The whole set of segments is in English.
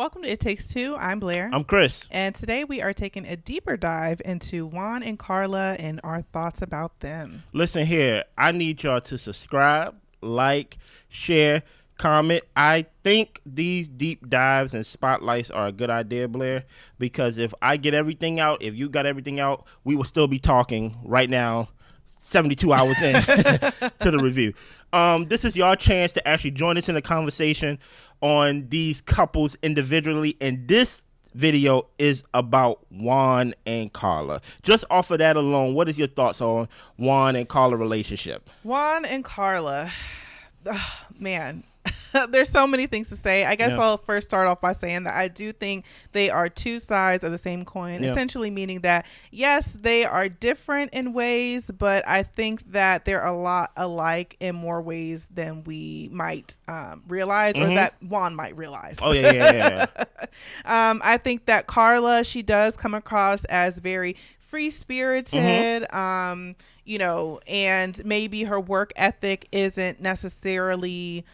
Welcome to It Takes Two. I'm Blair. I'm Chris. And today we are taking a deeper dive into Juan and Carla and our thoughts about them. Listen here, I need y'all to subscribe, like, share, comment. I think these deep dives and spotlights are a good idea, Blair, because if I get everything out, if you got everything out, we will still be talking right now, 72 hours in to the review. This is your chance to actually join us in a conversation on these couples individually, and this video is about Juan and Carla. Just off of that alone, what is your thoughts on Juan and Carla relationship? Juan and Carla, man. There's so many things to say. I guess I'll first start off by saying that I do think they are two sides of the same coin, essentially meaning that, yes, they are different in ways, but I think that they're a lot alike in more ways than we might realize or that Juan might realize. Oh, yeah. I think that Carla, she does come across as very free-spirited, you know, and maybe her work ethic isn't necessarily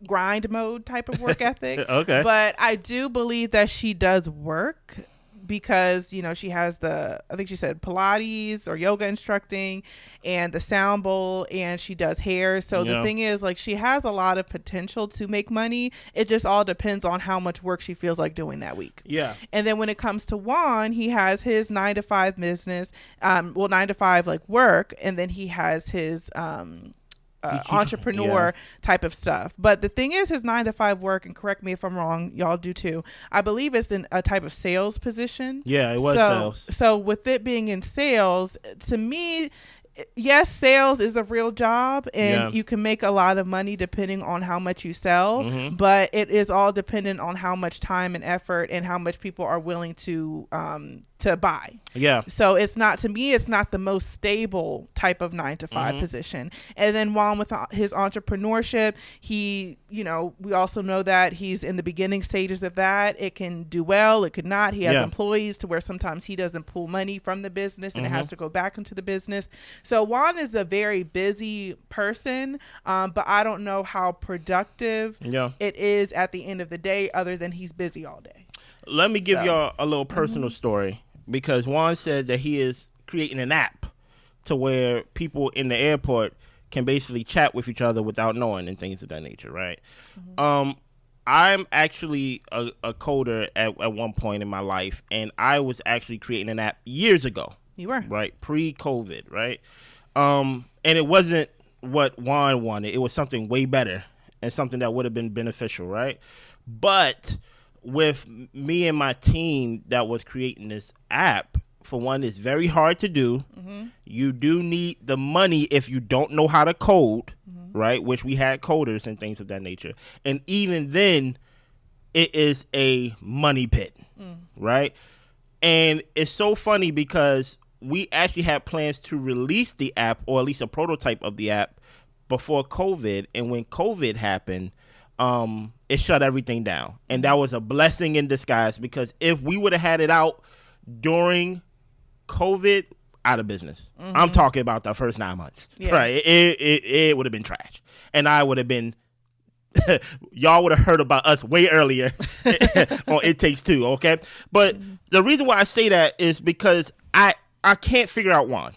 grind mode type of work ethic. Okay. But I do believe that she does work because, you know, she has I think she said Pilates or yoga instructing and the sound bowl, and she does hair. So the thing is, like, she has a lot of potential to make money. It just all depends on how much work she feels like doing that week. Yeah. And then when it comes to Juan, he has his 9-to-5 business, 9-to-5 like work, and then he has his entrepreneur type of stuff. But the thing is, his 9-to-5 work, and correct me if I'm wrong, y'all do too, I believe it's in a type of sales position. Yeah, it was sales. So with it being in sales, to me, yes, sales is a real job, and you can make a lot of money depending on how much you sell, but it is all dependent on how much time and effort and how much people are willing to buy. Yeah. So it's not, to me, it's not the most stable type of 9-to-5 position. And then Juan, with his entrepreneurship, he, you know, we also know that he's in the beginning stages of that. It can do well, it could not. He has employees to where sometimes he doesn't pull money from the business and it has to go back into the business. So Juan is a very busy person, but I don't know how productive it is at the end of the day, other than he's busy all day. Let me give y'all a little personal story, because Juan said that he is creating an app to where people in the airport can basically chat with each other without knowing and things of that nature, right? I'm actually a coder at one point in my life, and I was actually creating an app years ago. You were. Right, pre-COVID, right? And it wasn't what Juan wanted. It was something way better and something that would have been beneficial, right? But with me and my team that was creating this app, for one, it's very hard to do. You do need the money if you don't know how to code, right? Which we had coders and things of that nature. And even then, it is a money pit, right? And it's so funny because we actually had plans to release the app, or at least a prototype of the app, before COVID. And when COVID happened, it shut everything down. And that was a blessing in disguise, because if we would have had it out during COVID, out of business. I'm talking about the first 9 months, right? It would have been trash. And I would have been, y'all would have heard about us way earlier on It Takes Two, okay? But the reason why I say that is because I can't figure out Juan.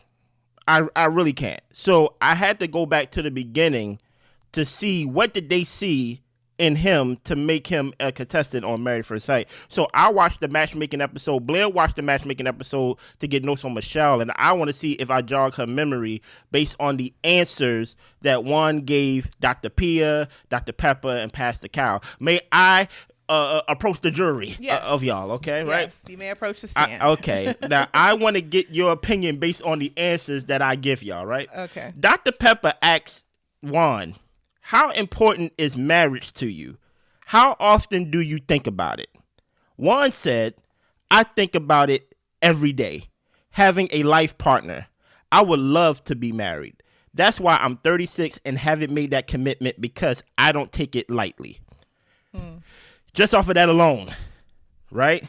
I really can't. So I had to go back to the beginning to see what did they see in him to make him a contestant on Married at First Sight. So I watched the matchmaking episode. Blair watched the matchmaking episode to get notes on Michelle, and I want to see if I jog her memory based on the answers that Juan gave Dr. Pia, Dr. Pepper, and Pastor Cal. May I approach the jury of y'all, okay? Right? Yes, you may approach the stand. Okay. Now, I want to get your opinion based on the answers that I give y'all, right? Okay. Dr. Pepper asks Juan, how important is marriage to you? How often do you think about it? Juan said, I think about it every day. Having a life partner. I would love to be married. That's why I'm 36 and haven't made that commitment, because I don't take it lightly. Just off of that alone, right?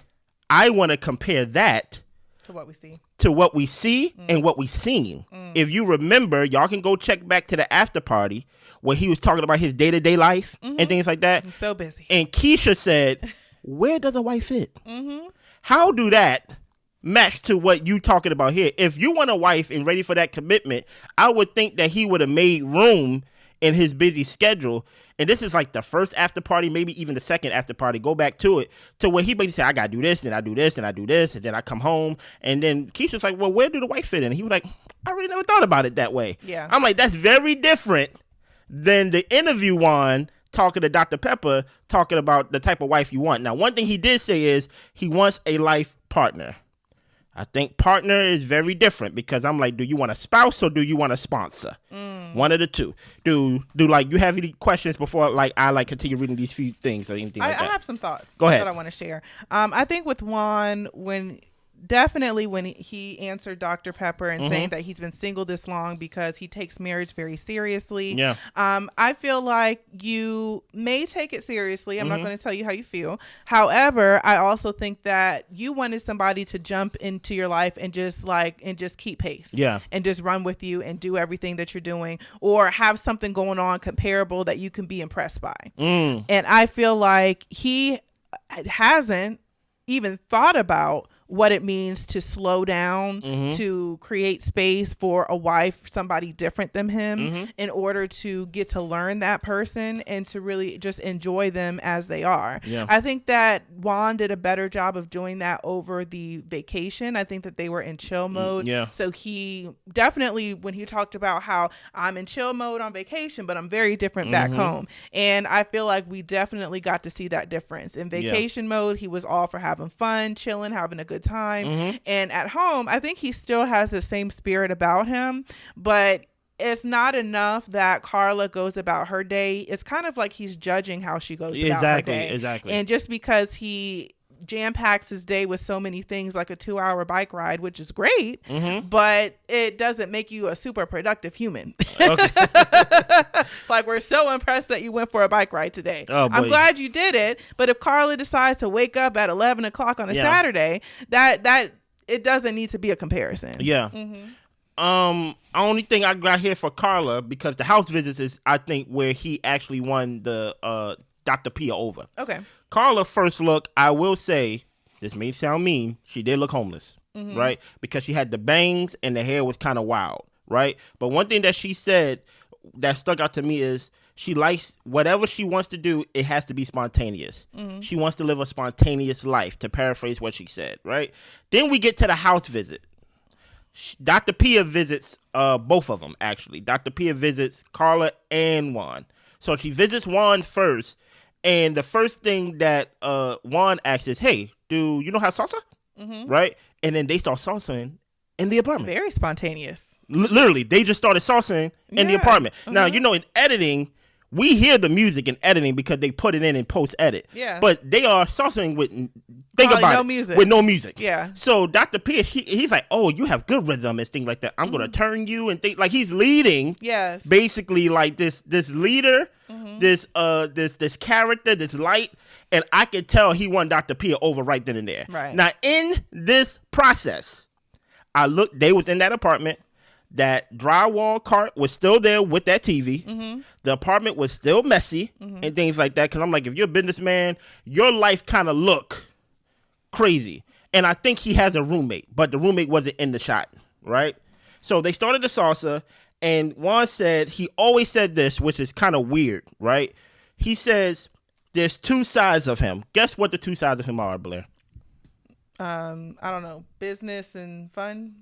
I want to compare that To what we see. To what we see and what we seen. If you remember, y'all can go check back to the after party where he was talking about his day-to-day life and things like that. He's so busy. And Keisha said, where does a wife fit? How do that match to what you talking about here? If you want a wife and ready for that commitment, I would think that he would have made room in his busy schedule. And this is like the first after party, maybe even the second after party. Go back to it, to where he basically said, I got to do this, then I do this, then I do this, and then I come home. And then Keisha's like, well, where do the wife fit in? And he was like, I really never thought about it that way. Yeah. I'm like, that's very different than the interview one talking to Dr. Pepper, talking about the type of wife you want. Now, one thing he did say is he wants a life partner. I think partner is very different, because I'm like, do you want a spouse or do you want a sponsor? One of the two. Do like you have any questions before like I like continue reading these few things or anything like that? I have some thoughts. Go ahead. That I want to share. I think with Juan, definitely when he answered Dr. Pepper and saying that he's been single this long because he takes marriage very seriously. Yeah. I feel like you may take it seriously. I'm not going to tell you how you feel. However, I also think that you wanted somebody to jump into your life and just keep pace. Yeah. And just run with you and do everything that you're doing, or have something going on comparable that you can be impressed by. And I feel like he hasn't even thought about what it means to slow down, to create space for a wife, somebody different than him, in order to get to learn that person and to really just enjoy them as they are. Yeah. I think that Juan did a better job of doing that over the vacation. I think that they were in chill mode. Yeah. So he definitely, when he talked about how I'm in chill mode on vacation, but I'm very different back home. And I feel like we definitely got to see that difference. In vacation mode, he was all for having fun, chilling, having a good time. And at home, I think he still has the same spirit about him, but it's not enough that Carla goes about her day. It's kind of like he's judging how she goes about her day. Exactly. And just because he jam packs his day with so many things, like a 2-hour bike ride, which is great, but it doesn't make you a super productive human. Like, we're so impressed that you went for a bike ride today. I'm glad you did it, but if Carla decides to wake up at 11 o'clock on a Saturday, that it doesn't need to be a comparison. Only thing I got here for Carla, because the house visits is, I think, where he actually won the Dr. Pia over. Okay. Carla, first look, I will say, this may sound mean, she did look homeless, right? Because she had the bangs and the hair was kind of wild, right? But one thing that she said that stuck out to me is she likes whatever she wants to do, it has to be spontaneous. She wants to live a spontaneous life, to paraphrase what she said, right? Then we get to the house visit. Dr. Pia visits both of them, actually. Dr. Pia visits Carla and Juan. So she visits Juan first, and the first thing that Juan asks is, hey, do you know how to salsa? Right? And then they start salsaing in the apartment. Very spontaneous. Literally, they just started salsaing in the apartment. Now, you know, in editing, we hear the music in editing because they put it in post-edit. Yeah. But they are salsaing with, music. with no music. Yeah. So Dr. Pierce, he's like, oh, you have good rhythm and things like that. I'm going to turn you and think like he's leading. Yes. Basically like this leader, this character, this light. And I could tell he won Dr. Pierce over right then and there. Right. Now, in this process, they was in that apartment. That drywall cart was still there with that TV. The apartment was still messy and things like that. Because I'm like, if you're a businessman, your life kind of look crazy. And I think he has a roommate, but the roommate wasn't in the shot, right? So they started the salsa, and Juan said, he always said this, which is kind of weird, right? He says, there's two sides of him. Guess what the two sides of him are, Blair? I don't know. Business and fun?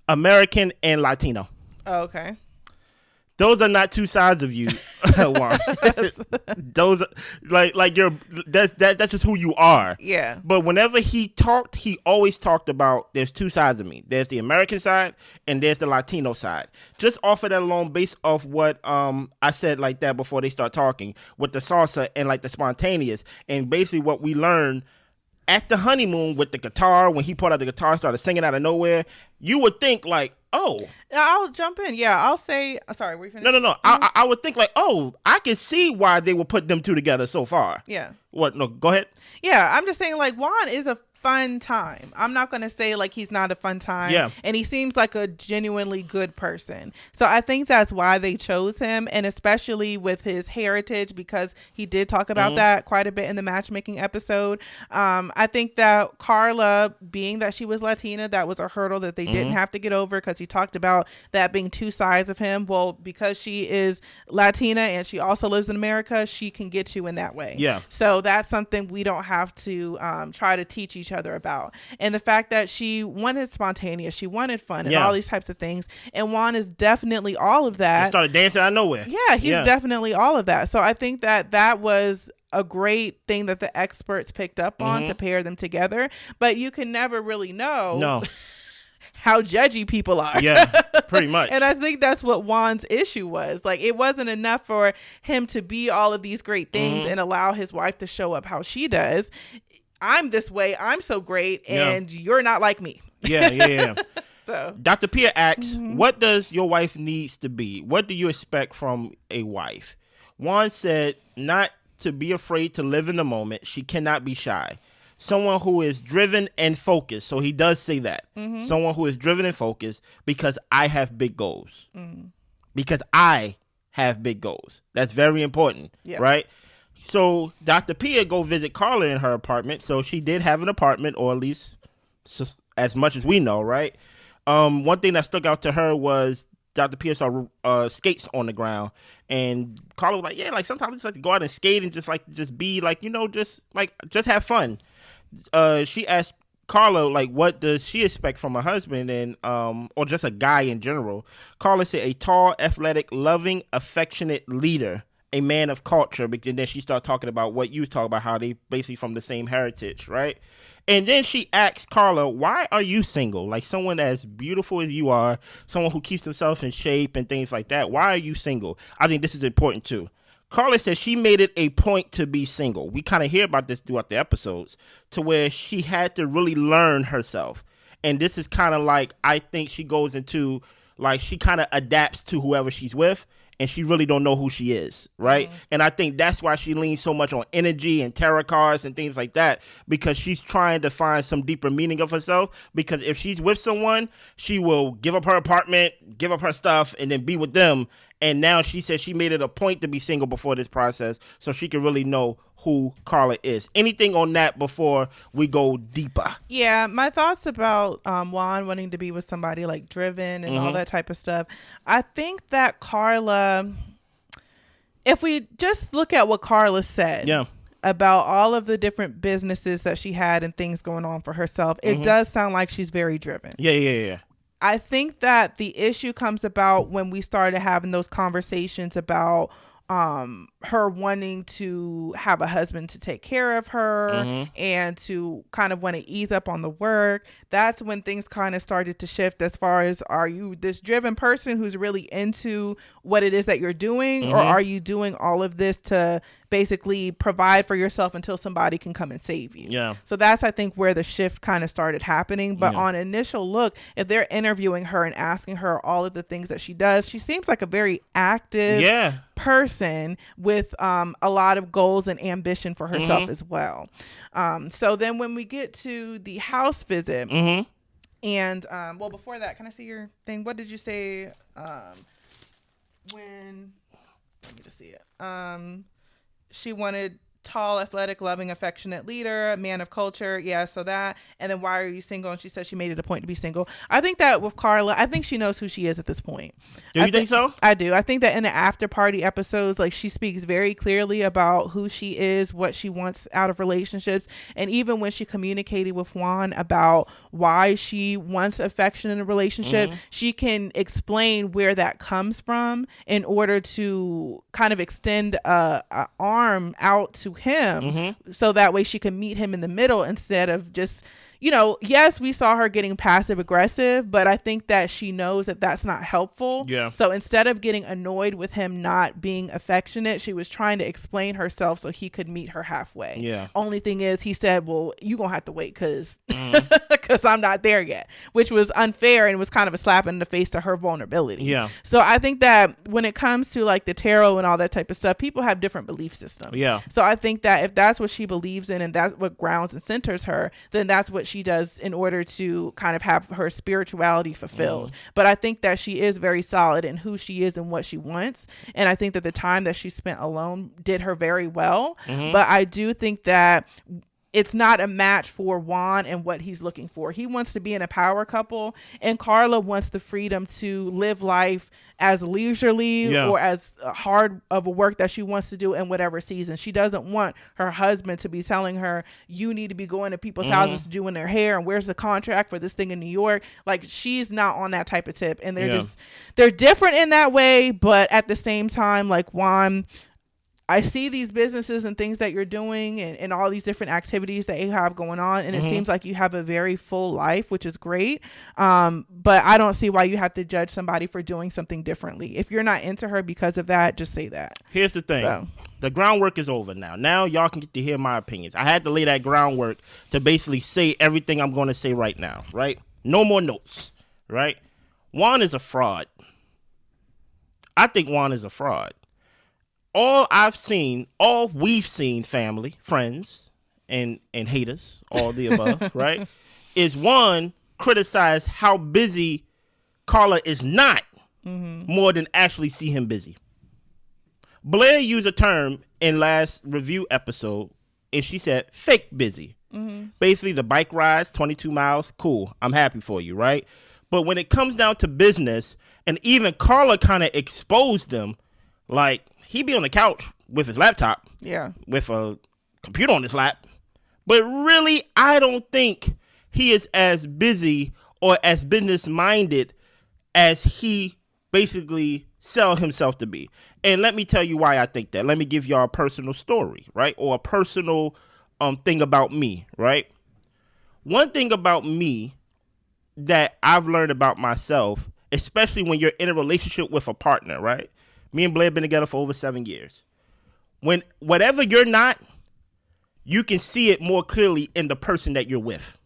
American and Latino. Oh, okay. Those are not two sides of you, Juan. Those like you're that's just who you are. Yeah. But whenever he talked, he always talked about there's two sides of me. There's the American side and there's the Latino side. Just off of that alone, based off what I said like that before they start talking with the salsa and like the spontaneous, and basically what we learned at the honeymoon with the guitar, when he pulled out the guitar, started singing out of nowhere, you would think like, oh. I'll jump in. Yeah, I'll say, sorry, were you finished? No. I would think like, oh, I can see why they would put them two together so far. Yeah. What? No, go ahead. Yeah, I'm just saying like Juan is a fun time. I'm not going to say like he's not a fun time. Yeah. And he seems like a genuinely good person. So I think that's why they chose him, and especially with his heritage, because he did talk about that quite a bit in the matchmaking episode. I think that Carla, being that she was Latina, that was a hurdle that they didn't have to get over, because he talked about that being two sides of him. Well, because she is Latina and she also lives in America, she can get you in that way. Yeah. So that's something we don't have to try to teach each other about. And the fact that she wanted spontaneous, she wanted fun, and all these types of things. And Juan is definitely all of that. He started dancing out of nowhere. Yeah, he's definitely all of that. So I think that that was a great thing that the experts picked up on to pair them together. But you can never really know how judgy people are. Yeah, pretty much. And I think that's what Juan's issue was. Like, it wasn't enough for him to be all of these great things and allow his wife to show up how she does. I'm this way, I'm so great, and you're not like me. Yeah. So Dr. Pia asks, what does your wife needs to be? What do you expect from a wife? Juan said not to be afraid to live in the moment. She cannot be shy. Someone who is driven and focused. So he does say that. Someone who is driven and focused, because I have big goals. Because I have big goals. That's very important, right? So Dr. Pia go visit Carla in her apartment. So she did have an apartment, or at least as much as we know, right? One thing that stuck out to her was Dr. Pia saw skates on the ground, and Carla was like, yeah, like sometimes I just like to go out and skate and just be like, just have fun. She asked Carla, like, what does she expect from a husband, and or just a guy in general. Carla said a tall, athletic, loving, affectionate leader, a man of culture. And then she started talking about what you was talking about, how they basically from the same heritage, right? And then she asked Carla, why are you single? Like, someone as beautiful as you are, someone who keeps themselves in shape and things like that, why are you single? I think this is important too. Carla said she made it a point to be single. We kind of hear about this throughout the episodes, to where she had to really learn herself. And this is kind of like, I think she goes into, like, she kind of adapts to whoever she's with, and she really don't know who she is, right? And I think that's why she leans so much on energy and tarot cards and things like that, because she's trying to find some deeper meaning of herself. Because if she's with someone, she will give up her apartment, give up her stuff, and then be with them. And now she says she made it a point to be single before this process, so she can really know who Carla is. Anything on that before we go deeper? Yeah, my thoughts about Juan wanting to be with somebody like driven and all that type of stuff. I think that Carla, if we just look at what Carla said about all of the different businesses that she had and things going on for herself, it does sound like she's very driven. Yeah. I think that the issue comes about when we started having those conversations about her wanting to have a husband to take care of her and to kind of want to ease up on the work. That's when things kind of started to shift, as far as, are you this driven person who's really into what it is that you're doing, or are you doing all of this to basically provide for yourself until somebody can come and save you? So that's, I think, where the shift kind of started happening. But on initial look, if they're interviewing her and asking her all of the things that she does, she seems like a very active person with a lot of goals and ambition for herself as well. So then when we get to the house visit, and well, before that, can I see your thing? What did you say when, let me just see it. She wanted tall, athletic, loving, affectionate leader, a man of culture. Yeah, so that. And then, why are you single? And she said she made it a point to be single. I think that with Carla, I think she knows who she is at this point. Do you think so? I do. I think that in the after party episodes, like, she speaks very clearly about who she is, what she wants out of relationships. And even when she communicated with Juan about why she wants affection in a relationship, she can explain where that comes from in order to kind of extend a arm out to him, so that way she can meet him in the middle, instead of just, yes, we saw her getting passive aggressive, but I think that she knows that that's not helpful. So instead of getting annoyed with him not being affectionate, she was trying to explain herself so he could meet her halfway. Only thing is, he said, well, you gonna have to wait, because because I'm not there yet, which was unfair and was kind of a slap in the face to her vulnerability. Yeah. So I think that when it comes to like the tarot and all that type of stuff, people have different belief systems. Yeah. So I think that if that's what she believes in and that's what grounds and centers her, then that's what she does in order to kind of have her spirituality fulfilled. But I think that she is very solid in who she is and what she wants. And I think that the time that she spent alone did her very well. But I do think that it's not a match for Juan and what he's looking for. He wants to be in a power couple, and Carla wants the freedom to live life as leisurely or as hard of a work that she wants to do in whatever season. She doesn't want her husband to be telling her, you need to be going to people's houses to doing their hair, and where's the contract for this thing in New York? Like, she's not on that type of tip. And they're different in that way, but at the same time, like, Juan, I see these businesses and things that you're doing and all these different activities that you have going on. And it seems like you have a very full life, which is great. But I don't see why you have to judge somebody for doing something differently. If you're not into her because of that, just say that. Here's the thing. The groundwork is over now. Now y'all can get to hear my opinions. I had to lay that groundwork to basically say everything I'm going to say right now, right? No more notes, right? Juan is a fraud. I think Juan is a fraud. All we've seen, family, friends, and haters, all the above, right, is Juan criticize how busy Carla is not more than actually see him busy. Blair used a term in last review episode, and she said fake busy. Basically, the bike rides, 22 miles, cool. I'm happy for you, right? But when it comes down to business, and even Carla kind of exposed them, like, he be on the couch with his laptop, with a computer on his lap. But really, I don't think he is as busy or as business-minded as he basically sell himself to be. And let me tell you why I think that. Let me give y'all a personal story, right? Or a personal thing about me, right? One thing about me that I've learned about myself, especially when you're in a relationship with a partner, right? Me and Blair have been together for over 7 years. When whatever you're not, you can see it more clearly in the person that you're with,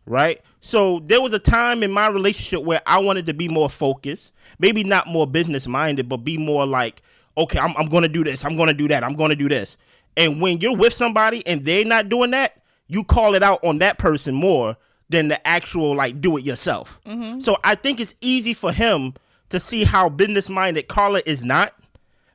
right? So there was a time in my relationship where I wanted to be more focused, maybe not more business-minded, but be more like, okay, I'm going to do this, I'm going to do that, I'm going to do this. And when you're with somebody and they're not doing that, you call it out on that person more than the actual, like, do it yourself. So I think it's easy for him to see how business-minded Carla is not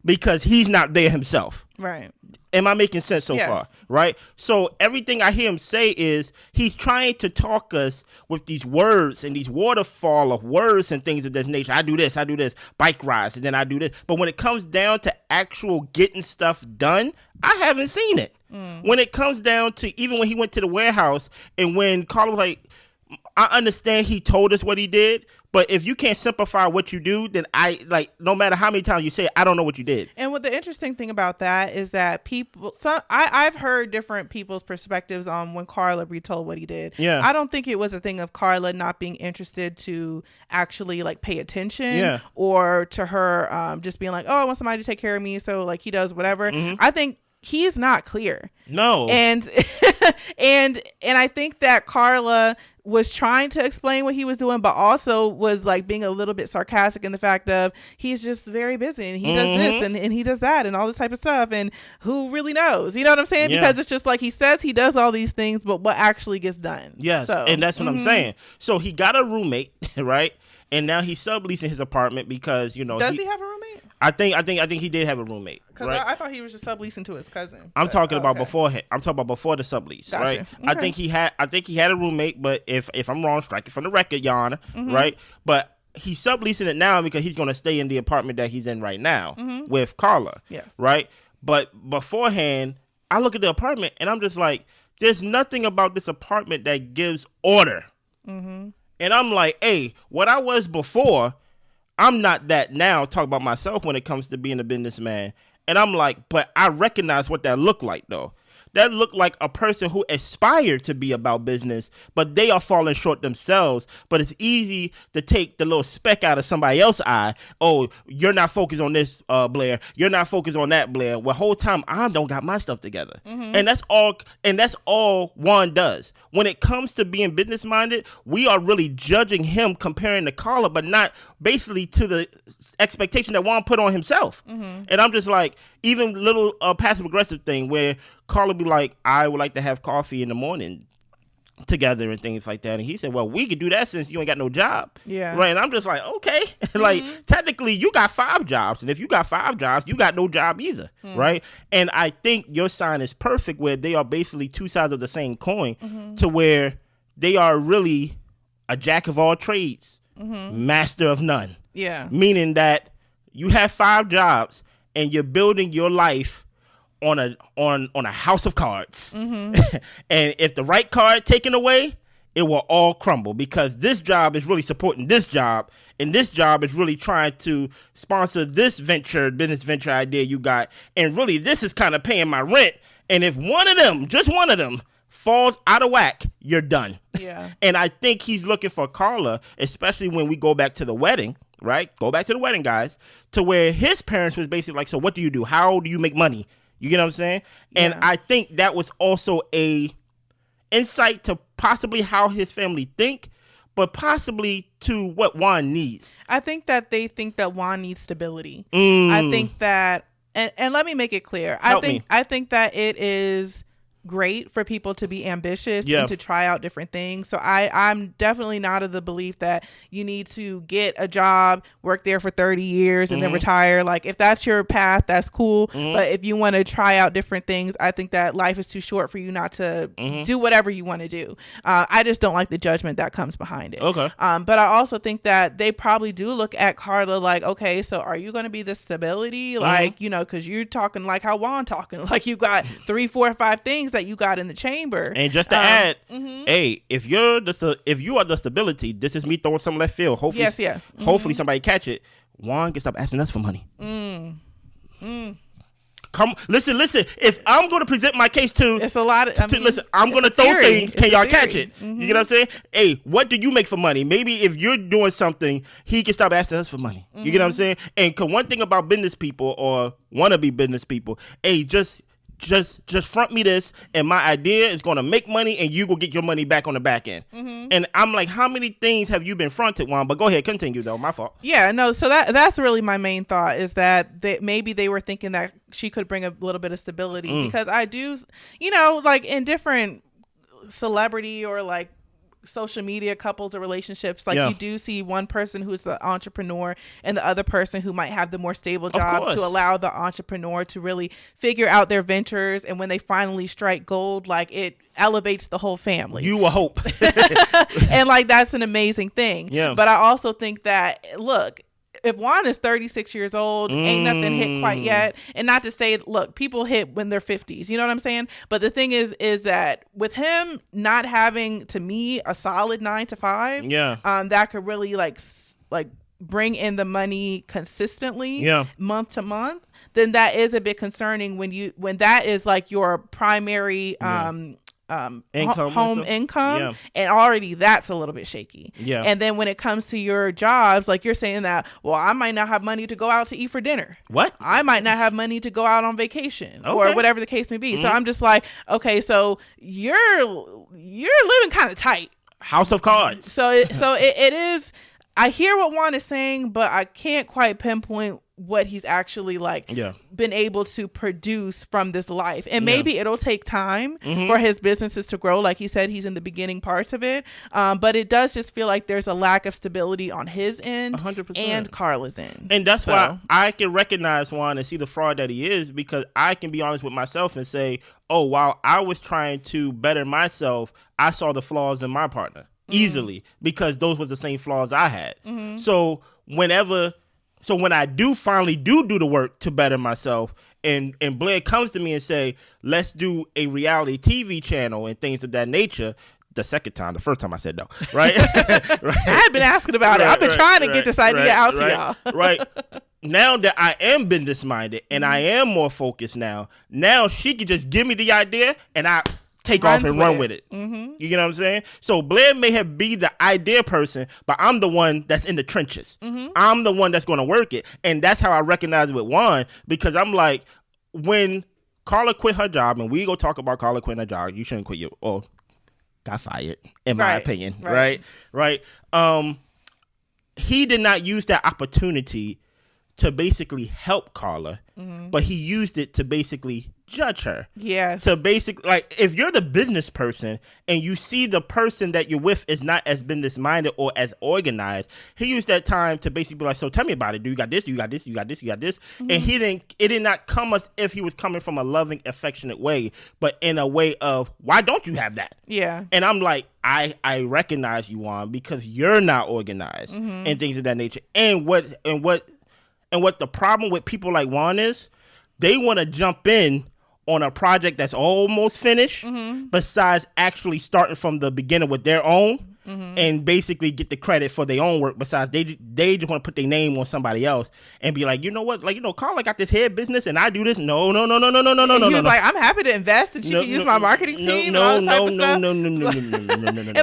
because he's not there himself. Right. Am I making sense so far? Right? So everything I hear him say is he's trying to talk us with these words and these waterfall of words and things of this nature. I do this, bike rides, and then I do this. But when it comes down to actual getting stuff done, I haven't seen it. When it comes down to even when he went to the warehouse and when Carla was like, I understand he told us what he did, but if you can't simplify what you do, then no matter how many times you say it, I don't know what you did. And what the interesting thing about that is that I've heard different people's perspectives on when Carla retold what he did. Yeah. I don't think it was a thing of Carla not being interested to actually like pay attention or to her just being like, oh, I want somebody to take care of me. So like he does whatever. I think he's not clear. No. And and I think that Carla was trying to explain what he was doing, but also was like being a little bit sarcastic in the fact of he's just very busy and he does this and he does that and all this type of stuff. And who really knows? You know what I'm saying? Because it's just like he says he does all these things, but what actually gets done? Yes. So, and that's what I'm saying. So he got a roommate, right? And now he's subleasing his apartment because, you know. Does he have a roommate? I think he did have a roommate. Because right? I thought he was just subleasing to his cousin. I'm talking about beforehand. I'm talking about before the sublease, Gotcha. right? Okay. I think he had a roommate, but if I'm wrong, strike it from the record, Your Honor, right? But he's subleasing it now because he's going to stay in the apartment that he's in right now with Carla, right? But beforehand, I look at the apartment and I'm just like, there's nothing about this apartment that gives order. And I'm like, hey, what I was before, I'm not that now. Talk about myself when it comes to being a businessman. And I'm like, but I recognize what that looked like, though. that look like a person who aspired to be about business, but they are falling short themselves. But it's easy to take the little speck out of somebody else's eye. Oh, you're not focused on this, Blair. You're not focused on that, Blair. Well, whole time I don't got my stuff together. And that's all Juan does. When it comes to being business minded, we are really judging him comparing to Carla, but not basically to the expectation that Juan put on himself. And I'm just like, even little passive aggressive thing where Carla be like, I would like to have coffee in the morning together and things like that. And he said, well, we could do that since you ain't got no job. Yeah. Right. And I'm just like, okay. Like, technically, you got 5 jobs. And if you got 5 jobs, you got no job either. Right. And I think your sign is perfect where they are basically 2 sides of the same coin to where they are really a jack of all trades, master of none. Yeah. Meaning that you have 5 jobs and you're building your life on a house of cards. And if the right card taken away, it will all crumble, because this job is really supporting this job, and this job is really trying to sponsor this business venture idea you got, and really this is kind of paying my rent. And if one of them, just one of them, falls out of whack, you're done. Yeah. And I think he's looking for Carla, especially when we go back to the wedding, right? Go back to the wedding, guys, to where his parents was basically like, so what do you do? How do you make money? You get what I'm saying? Yeah. And I think that was also a insight to possibly how his family think, but possibly to what Juan needs. I think that they think that Juan needs stability. I think that, and let me make it clear. I think that it is great for people to be ambitious and to try out different things. So I'm definitely not of the belief that you need to get a job, work there for 30 years and then retire. Like, if that's your path, that's cool. But if you want to try out different things, I think that life is too short for you not to do whatever you want to do. I just don't like the judgment that comes behind it. Okay. But I also think that they probably do look at Carla like, okay, so are you going to be the stability? Like, you know, because you're talking like how Juan talking. Like, you got 3, 4, 5 things that you got in the chamber. And just to add, hey, if you are the stability, this is me throwing some left field. Hopefully, hopefully somebody catch it. Juan can stop asking us for money. Come, listen. If I'm going to present my case to, it's a lot of. Listen, I'm going to throw things. Can y'all catch it? You know what I'm saying? Hey, what do you make for money? Maybe if you're doing something, he can stop asking us for money. You get what I'm saying? And one thing about business people or wannabe business people, hey, just front me this, and my idea is going to make money, and you go get your money back on the back end. And I'm like, how many things have you been fronted, Juan? But go ahead, continue though. My fault. Yeah, no. So that's really my main thought, is that maybe they were thinking that she could bring a little bit of stability, because I do, you know, like in different celebrity or like social media couples or relationships, like you do see one person who's the entrepreneur and the other person who might have the more stable job, to allow the entrepreneur to really figure out their ventures, and when they finally strike gold, like, it elevates the whole family. You will hope. And like, that's an amazing thing. But I also think that, look, if Juan is 36 years old, ain't nothing hit quite yet. And not to say, look, people hit when they're 50s. You know what I'm saying? But the thing is that with him not having, to me, a solid 9 to 5, that could really like bring in the money consistently, month to month, then that is a bit concerning when that is like your primary home income, and already that's a little bit shaky. And then when it comes to your jobs, like, you're saying that, well, I might not have money to go out to eat for dinner. What? I might not have money to go out on vacation, or whatever the case may be. So I'm just like, okay, so you're living kind of tight. House of cards. So it is. I hear what Juan is saying, but I can't quite pinpoint what he's actually been able to produce from this life. And maybe it'll take time for his businesses to grow. Like he said, he's in the beginning parts of it. But it does just feel like there's a lack of stability on his end 100%. And Carla's end. And that's why I can recognize Juan and see the fraud that he is, because I can be honest with myself and say, oh, while I was trying to better myself, I saw the flaws in my partner easily, because those were the same flaws I had. So when I do finally do the work to better myself, and Blair comes to me and say, let's do a reality TV channel and things of that nature, the second time. The first time I said no, right? Right. I had been asking about it. I've been trying to get this idea out to y'all. Right. Now that I am business minded and I am more focused now she could just give me the idea and I take off and run with it. You get what I'm saying? So Blair may have be the idea person, but I'm the one that's in the trenches. I'm the one that's going to work it. And that's how I recognize it with Juan, because I'm like, when Carla quit her job, and we go talk about Carla quitting her job, you shouldn't quit got fired, in my opinion. Right. He did not use that opportunity to basically help Carla, but he used it to basically judge her. Yes. To basically, like, if you're the business person and you see the person that you're with is not as business minded or as organized, he used that time to basically be like, so tell me about it. Do you got this? You got this? You got this? You got this? And it did not come as if he was coming from a loving, affectionate way, but in a way of, why don't you have that? Yeah. And I'm like, I recognize you, Juan, because you're not organized and things of that nature. And what the problem with people like Juan is, they want to jump in on a project that's almost finished, besides actually starting from the beginning with their own and basically get the credit for their own work. Besides, they just want to put their name on somebody else and be like, you know what, like, Carla got this hair business and I do this. No. He was like, I'm happy to invest and she can use my marketing team. No. And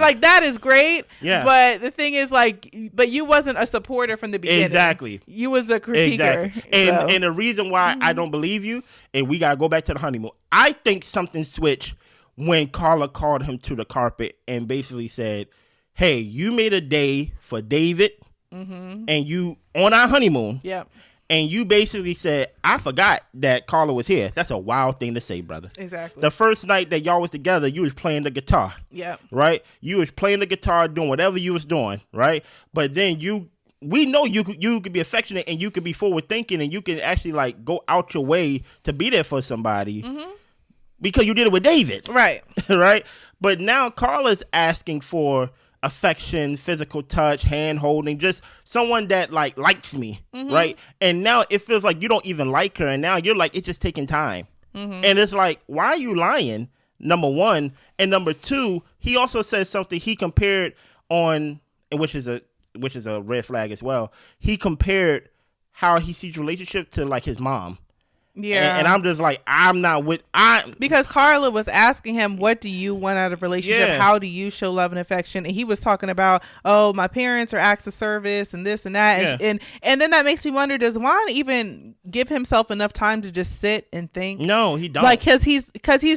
like, that is great. Yeah. But the thing is, like, but you wasn't a supporter from the beginning. Exactly. You was a critiquer. Exactly. And the reason why I don't believe you, and we gotta go back to the honeymoon, I think something switched when Carla called him to the carpet and basically said, hey, you made a day for David and you on our honeymoon. Yep. And you basically said, I forgot that Carla was here. That's a wild thing to say, brother. Exactly. The first night that y'all was together, you was playing the guitar. Yep. Right? You was playing the guitar, doing whatever you was doing, right? But then we know you could be affectionate and you could be forward thinking and you can actually like go out your way to be there for somebody because you did it with David. Right. Right? But now Carla's asking for affection, physical touch, hand holding, just someone that like likes me, right? And now it feels like you don't even like her, and now you're like, it's just taking time. And it's like, why are you lying? Number one. And number two, he also says something he compared on, which is a red flag as well. He compared how he sees relationship to like his mom. Yeah. And I'm just like, because Carla was asking him, what do you want out of a relationship? Yeah. How do you show love and affection? And he was talking about, oh, my parents are acts of service and this and that. Yeah. And then that makes me wonder, does Juan even give himself enough time to just sit and think? No, he don't. Like, cause he's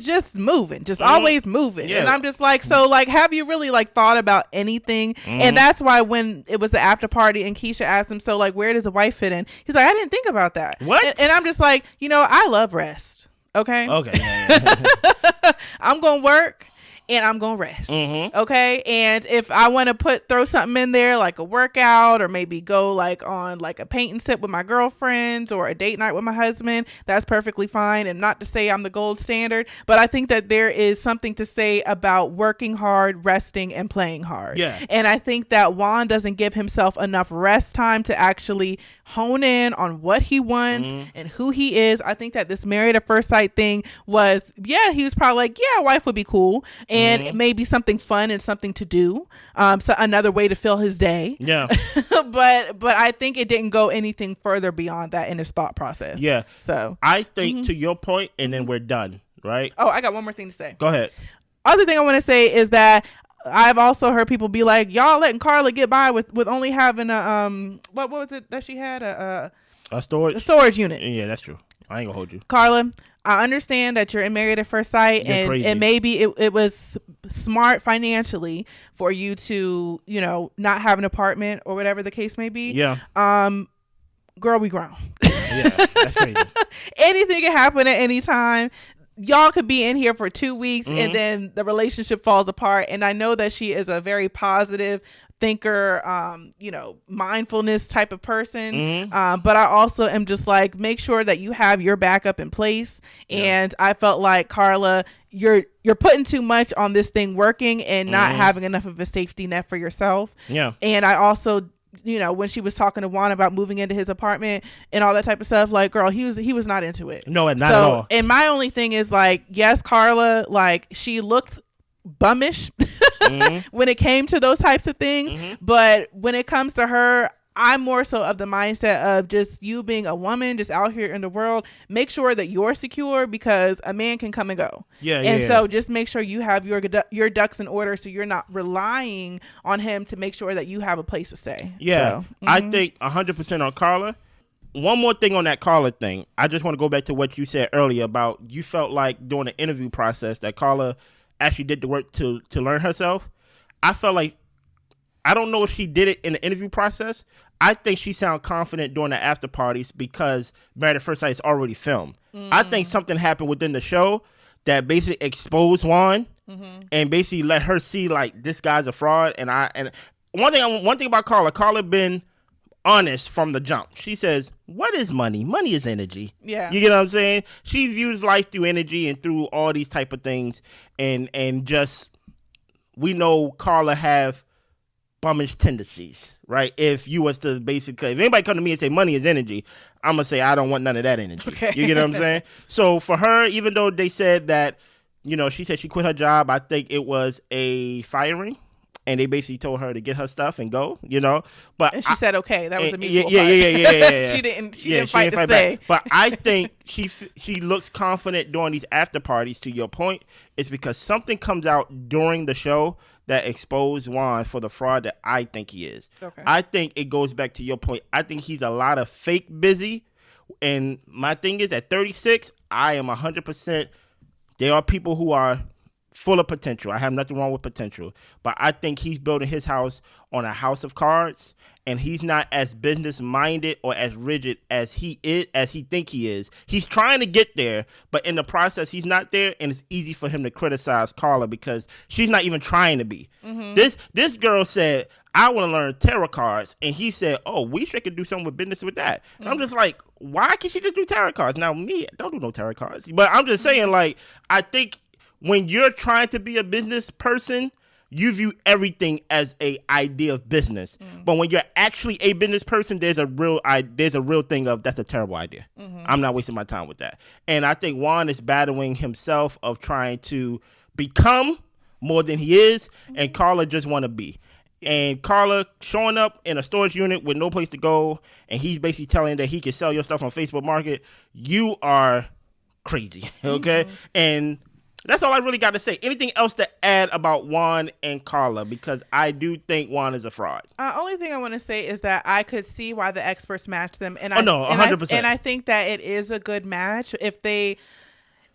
just moving, just always moving. Yeah. And I'm just like, so like, have you really like thought about anything? And that's why when it was the after party and Keisha asked him, so like, where does the wife fit in? He's like, I didn't think about that. What? And I'm just like, I love rest. Okay. Yeah. I'm going to work and I'm going to rest. Okay. And if I want to throw something in there, like a workout, or maybe go like on like a paint and sip with my girlfriends or a date night with my husband, that's perfectly fine. And not to say I'm the gold standard, but I think that there is something to say about working hard, resting, and playing hard. Yeah. And I think that Juan doesn't give himself enough rest time to actually hone in on what he wants and who he is. I think that this married at first sight thing was, he was probably like, a wife would be cool. And maybe something fun and something to do. So another way to fill his day. Yeah. but I think it didn't go anything further beyond that in his thought process. Yeah. So I think to your point, and then we're done, right? Oh, I got one more thing to say. Go ahead. Other thing I want to say is that I've also heard people be like, y'all letting Carla get by with only having a what was it that she had, a storage unit. Yeah, that's true. I ain't gonna hold you, Carla. I understand that you're in Married at First Sight, and maybe it was smart financially for you to, not have an apartment or whatever the case may be. Yeah. Girl, we grown. Yeah, that's crazy. Anything can happen at any time. Y'all could be in here for 2 weeks and then the relationship falls apart. And I know that she is a very positive thinker, mindfulness type of person. But I also am just like, make sure that you have your backup in place. And I felt like, Carla, you're putting too much on this thing working and not having enough of a safety net for yourself. Yeah. And I also, when she was talking to Juan about moving into his apartment and all that type of stuff, like, girl, he was not into it. No, not at all. And my only thing is like, yes, Carla, like, she looked bummish when it came to those types of things. But when it comes to her, I'm more so of the mindset of just you being a woman just out here in the world. Make sure that you're secure, because a man can come and go. So just make sure you have your ducks in order, so you're not relying on him to make sure that you have a place to stay. I think 100% on Carla. One more thing on that Carla thing. I just want to go back to what you said earlier about you felt like during the interview process that Carla actually did the work to learn herself. I felt like, I don't know if she did it in the interview process. I think she sounded confident during the after parties because Married at First Sight is already filmed. I think something happened within the show that basically exposed Juan and basically let her see like this guy's a fraud. And one thing about Carla been honest from the jump. She says, what is money? Money is energy. Yeah. You get what I'm saying? She views life through energy and through all these type of things. And just, we know Carla have bummish tendencies, right? If you was to basically, if anybody come to me and say money is energy, I'm going to say, I don't want none of that energy. Okay. You get what I'm saying? So for her, even though they said that, she said she quit her job, I think it was a firing. And they basically told her to get her stuff and go, But and she said, okay, that was a mutual fight. Yeah. She didn't fight to stay. But I think she looks confident during these after parties, to your point. It's because something comes out during the show that exposed Juan for the fraud that I think he is. Okay. I think it goes back to your point. I think he's a lot of fake busy. And my thing is, at 36, I am 100%. There are people who are full of potential. I have nothing wrong with potential, but I think he's building his house on a house of cards, and he's not as business minded or as rigid as he think he is. He's trying to get there, but in the process, he's not there, and it's easy for him to criticize Carla because she's not even trying to be. This girl said, I want to learn tarot cards, and he said, oh, we should could do something with business with that. And I'm just like, why can't she just do tarot cards? Now, me, I don't do no tarot cards, but I'm just saying, like, I think when you're trying to be a business person, you view everything as a idea of business. But when you're actually a business person, there's a real thing of that's a terrible idea. I'm not wasting my time with that. And I think Juan is battling himself of trying to become more than he is, and Carla just want to be. And Carla showing up in a storage unit with no place to go, and he's basically telling that he can sell your stuff on Facebook Market. You are crazy, okay? And that's all I really got to say. Anything else to add about Juan and Carla? Because I do think Juan is a fraud. Only thing I want to say is that I could see why the experts match them. And 100%. And I think that it is a good match.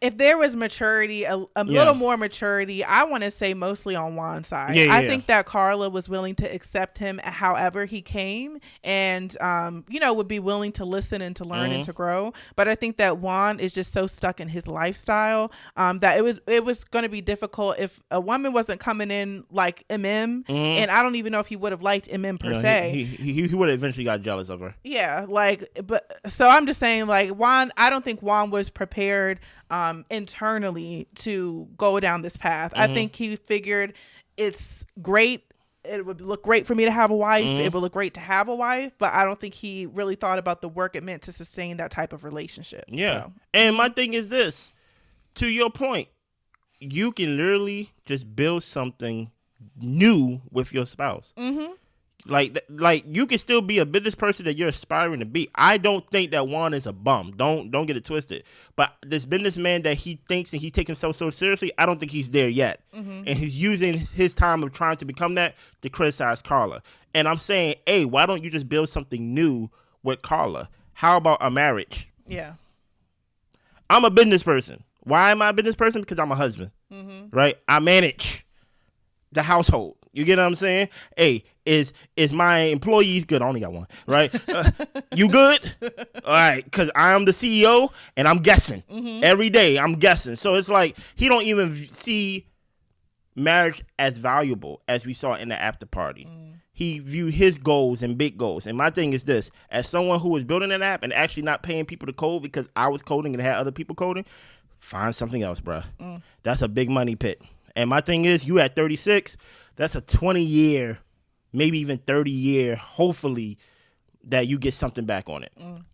If there was maturity, a little more maturity, I want to say mostly on Juan's side. I think that Carla was willing to accept him however he came, and would be willing to listen and to learn and to grow. But I think that Juan is just so stuck in his lifestyle that it was going to be difficult if a woman wasn't coming in like MM, and I don't even know if he would have liked MM per se. He would have eventually got jealous of her. Yeah, but so I'm just saying, like, Juan, I don't think Juan was prepared internally to go down this path. I think he figured it's great. It would look great for me to have a wife. It would look great to have a wife, but I don't think he really thought about the work it meant to sustain that type of relationship. Yeah. So. And my thing is this, to your point, you can literally just build something new with your spouse. Like you can still be a business person that you're aspiring to be. I don't think that Juan is a bum. Don't get it twisted. But this businessman that he thinks and he takes himself so seriously, I don't think he's there yet. And he's using his time of trying to become that to criticize Carla. And I'm saying, hey, why don't you just build something new with Carla? How about a marriage? Yeah. I'm a business person. Why am I a business person? Because I'm a husband, right? I manage the household. You get what I'm saying? Hey, is my employees good? I only got one, right? You good? All right, because I'm the CEO and I'm guessing. Every day I'm guessing. So it's like he don't even see marriage as valuable as we saw in the after party. He viewed his goals and big goals. And my thing is this, as someone who was building an app and actually not paying people to code because I was coding and had other people coding, find something else, bruh. That's a big money pit. And my thing is, you at 36, that's a 20-year, maybe even 30-year, hopefully, that you get something back on it.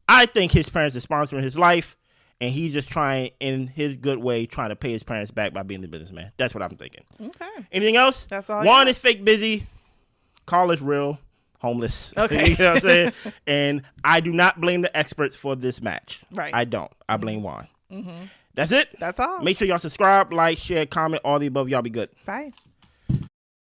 I think his parents are sponsoring his life, and he's just trying, in his good way, trying to pay his parents back by being the businessman. That's what I'm thinking. Okay. Anything else? That's all. Juan is fake busy. Carl is real homeless. Okay. You know what I'm saying? And I do not blame the experts for this match. Right. I don't. I blame Juan. That's it. That's all. Make sure y'all subscribe, like, share, comment, all the above. Y'all be good. Bye.